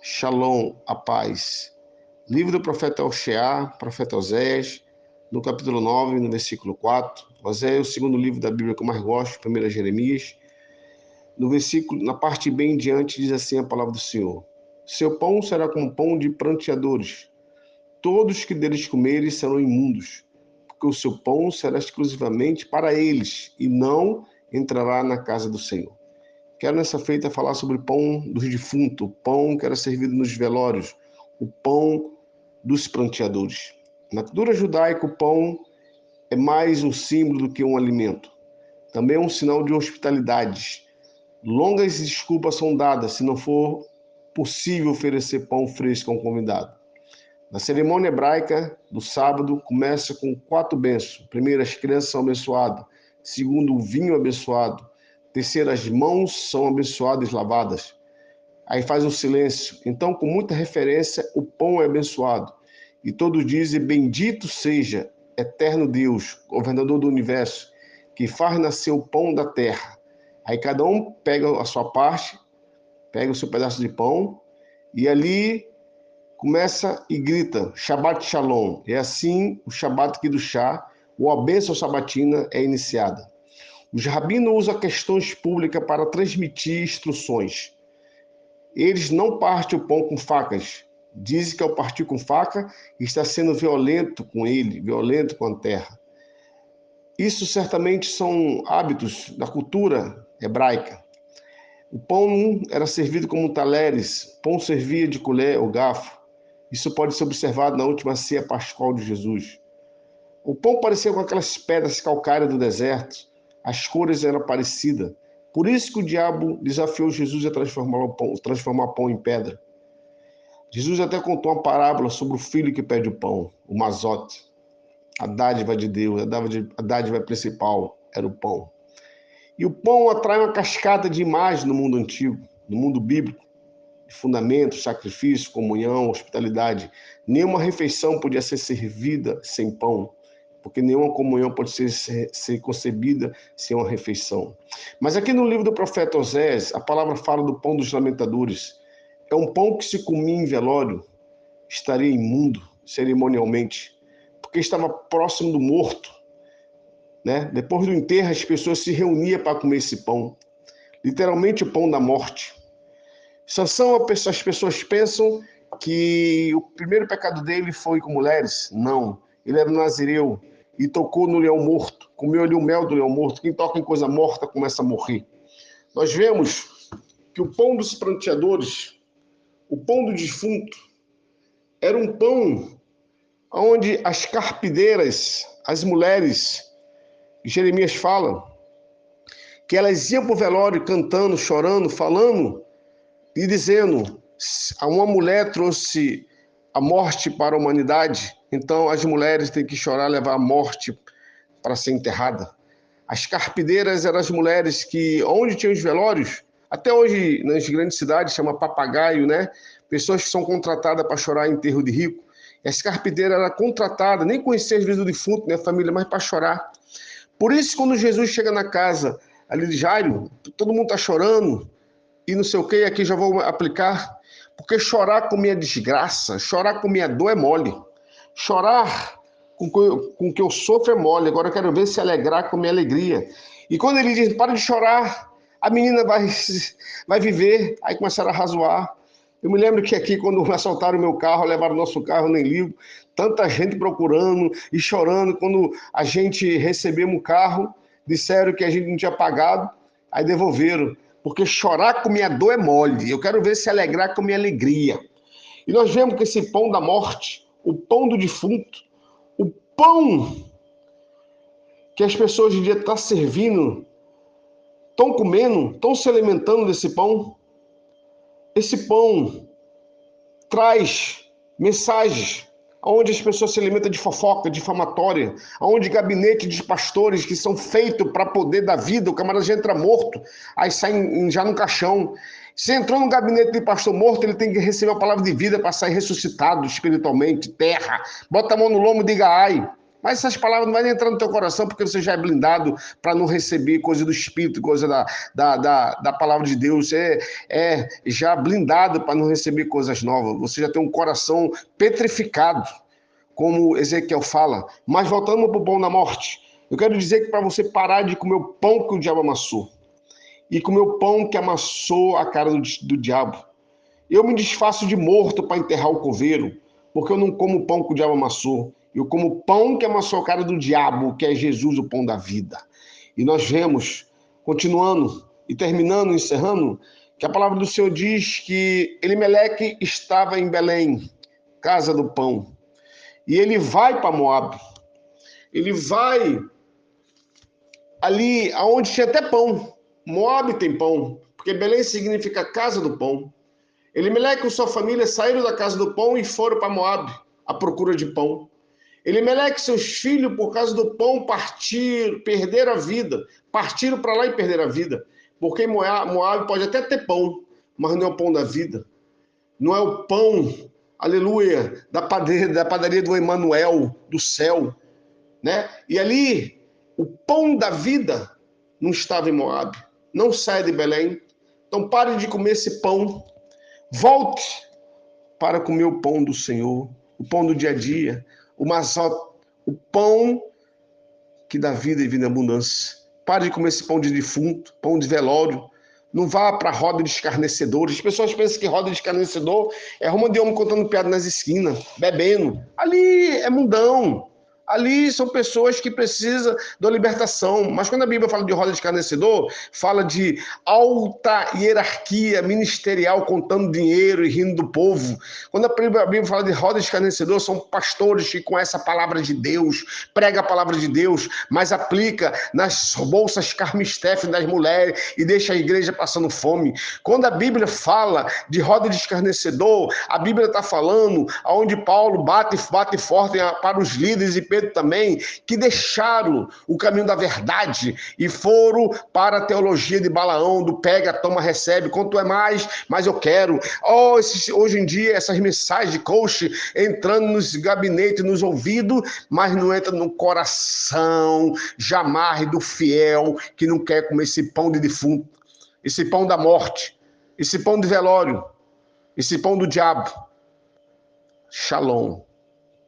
Shalom, a paz. Livro do profeta Oxeá, profeta Oséias, no capítulo 9, no versículo 4. Oséias é o segundo livro da Bíblia que eu mais gosto, primeiro é Jeremias. No versículo, na parte bem diante, diz assim a palavra do Senhor: Seu pão será como pão de pranteadores. Todos que deles comerem serão imundos, porque o seu pão será exclusivamente para eles, e não entrará na casa do Senhor. Quero nessa feita falar sobre o pão dos defuntos, o pão que era servido nos velórios, o pão dos pranteadores. Na cultura judaica, o pão é mais um símbolo do que um alimento. Também é um sinal de hospitalidade. Longas desculpas são dadas se não for possível oferecer pão fresco a um convidado. Na cerimônia hebraica do sábado, começa com 4 bênçãos. Primeiro, as crianças são abençoadas. Segundo, o vinho abençoado. Terceiro, as mãos são abençoadas e lavadas. Aí faz um silêncio. Então, com muita referência, o pão é abençoado. E todos dizem: bendito seja, eterno Deus, governador do universo, que faz nascer o pão da terra. Aí cada um pega a sua parte, pega o seu pedaço de pão, e ali começa e grita: Shabbat Shalom. É assim o Shabbat Kiddushá, ou a bênção sabatina, é iniciada. Os rabinos usam questões públicas para transmitir instruções. Eles não partem o pão com facas. Dizem que ao partir com faca, está sendo violento com ele, violento com a terra. Isso certamente são hábitos da cultura hebraica. O pão era servido como talheres, o pão servia de colher ou garfo. Isso pode ser observado na última ceia pascual de Jesus. O pão parecia com aquelas pedras calcárias do deserto. As cores eram parecidas. Por isso que o diabo desafiou Jesus a transformar pão em pedra. Jesus até contou uma parábola sobre o filho que pede o pão, o mazote. A dádiva de Deus, a dádiva principal era o pão. E o pão atrai uma cascata de imagens no mundo antigo, no mundo bíblico. De fundamentos, sacrifício, comunhão, hospitalidade. Nenhuma refeição podia ser servida sem pão, porque nenhuma comunhão pode ser concebida sem uma refeição. Mas aqui no livro do profeta Oséias, a palavra fala do pão dos lamentadores. É um pão que se comia em velório, estaria imundo cerimonialmente, porque estava próximo do morto. Né? Depois do enterro, as pessoas se reuniam para comer esse pão. Literalmente o pão da morte. Sansão, as pessoas pensam que o primeiro pecado dele foi com mulheres. Não, ele era nazireu e tocou no leão morto, comeu ali o mel do leão morto. Quem toca em coisa morta começa a morrer. Nós vemos que o pão dos pranteadores, o pão do defunto, era um pão onde as carpideiras, as mulheres, Jeremias fala, que elas iam para o velório cantando, chorando, falando e dizendo: uma mulher trouxe a morte para a humanidade, então as mulheres têm que chorar, levar a morte para ser enterrada. As carpideiras eram as mulheres que, onde tinha os velórios, até hoje nas grandes cidades chama papagaio, né? Pessoas que são contratadas para chorar em enterro de rico. E as carpideiras eram contratadas, nem conhecia às vezes o defunto, né, família, mas para chorar. Por isso, quando Jesus chega na casa ali de Jairo, todo mundo está chorando, e não sei o que, e aqui já vou aplicar, porque chorar com minha desgraça, chorar com minha dor é mole. Chorar com que eu sofro é mole, agora eu quero ver se alegrar com minha alegria. E quando ele diz, para de chorar, a menina vai viver, aí começaram a razoar. Eu me lembro que aqui, quando assaltaram o meu carro, levaram o nosso carro, nem ligo, tanta gente procurando e chorando. Quando a gente recebemos o carro, disseram que a gente não tinha pagado, aí devolveram. Porque chorar com minha dor é mole. Eu quero ver se alegrar com minha alegria. E nós vemos que esse pão da morte, o pão do defunto, o pão que as pessoas hoje em dia estão servindo, estão comendo, estão se alimentando desse pão. Esse pão traz mensagens onde as pessoas se alimentam de fofoca, difamatória, onde gabinete de pastores que são feitos para poder da vida, o camarada já entra morto, aí sai já no caixão. Se entrou no gabinete de pastor morto, ele tem que receber a palavra de vida para sair ressuscitado espiritualmente, terra. Bota a mão no lombo e diga ai. Mas essas palavras não vão nem entrar no teu coração, porque você já é blindado para não receber coisa do Espírito, coisa da palavra de Deus. Você é já blindado para não receber coisas novas. Você já tem um coração petrificado, como Ezequiel fala. Mas voltando para o pão da morte, eu quero dizer que para você parar de comer o pão que o diabo amassou, e comer o pão que amassou a cara do diabo. Eu me desfaço de morto para enterrar o coveiro, porque eu não como o pão que o diabo amassou. Eu como o pão que amassou a cara do diabo, que é Jesus, o pão da vida. E nós vemos, continuando e terminando, encerrando, que a palavra do Senhor diz que Elimeleque estava em Belém, casa do pão. E ele vai para Moabe. Ele vai ali aonde tinha até pão. Moabe tem pão, porque Belém significa casa do pão. Elimeleque e sua família saíram da casa do pão e foram para Moabe à procura de pão. Elimeleque e seus filhos, por causa do pão, perderam a vida. Partiram para lá e perderam a vida. Porque Moabe pode até ter pão, mas não é o pão da vida. Não é o pão, aleluia, da padaria do Emanuel, do céu. Né? E ali, o pão da vida não estava em Moabe. Não saia de Belém. Então pare de comer esse pão. Volte para comer o pão do Senhor, o pão do dia a dia, o pão que dá vida e vida em abundância. Pare de comer esse pão de defunto, pão de velório. Não vá para a roda de escarnecedores. As pessoas pensam que roda de escarnecedor é Roma de homem contando piada nas esquinas, bebendo. Ali é mundão. Ali são pessoas que precisam da libertação. Mas quando a Bíblia fala de roda de escarnecedor, fala de alta hierarquia ministerial contando dinheiro e rindo do povo. Quando a Bíblia fala de roda de escarnecedor, são pastores que conhecem a palavra de Deus, prega a palavra de Deus, mas aplica nas bolsas Carmistef das mulheres e deixa a igreja passando fome. Quando a Bíblia fala de roda de escarnecedor, a Bíblia está falando aonde Paulo bate forte para os líderes e Pedro também, que deixaram o caminho da verdade e foram para a teologia de Balaão, do pega, toma, recebe, quanto é mais eu quero. Hoje em dia, essas mensagens de coach entrando nos gabinetes, nos ouvidos, mas não entra no coração jamais do fiel que não quer comer esse pão de defunto, esse pão da morte, esse pão de velório, esse pão do diabo. Shalom.